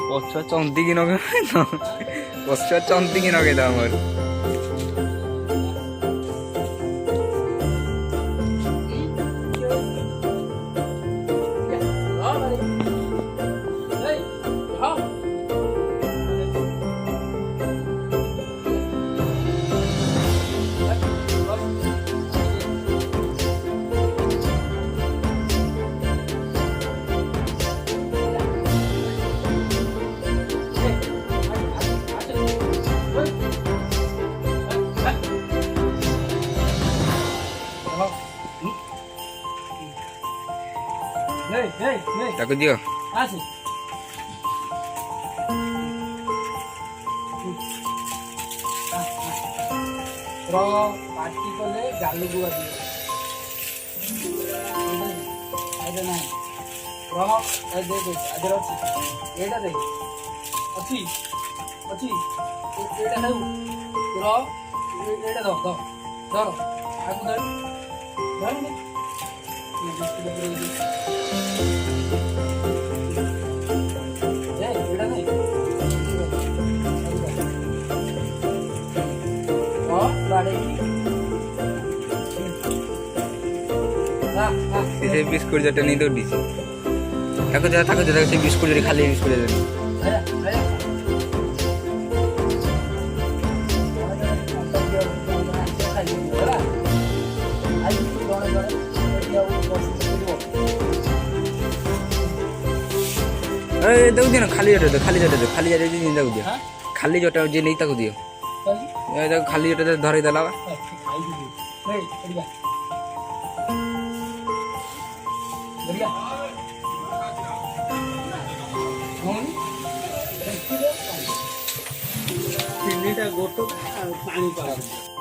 ପଛ ଚନ୍ଦିକି ନଗେଇ ପଛ ଚନ୍ଦିକି ନଗେଇଦବା ଆମର ତାକୁ ଦିଅ ପାଟି କଲେ ଗାଲକୁ ବାଜିବ ନାହିଁ ରହ ଆଗରେ ଅଛି ଏଇଟା ଦେଖ ଅଛି ଅଛି ଏଇଟା ନେବୁ ରହ ଏଇଟା ଧର ଧର ଆକୁ ଧର ଧରୁନି বিস্কুট যেটা নিয়ে দৌড়িয়েছি তাকে যা তাকে যা সেই বিস্কুট যদি খালি বিস্কুট দেবেন দেউ দিও না খালি যেটা খালি যেটা খালি যেটা তাকে দিও খালি যেটা যে নেই তাকে দিও খালি যেটা ধরে দেলা ଗୋଟ ପାଣି ପାଣି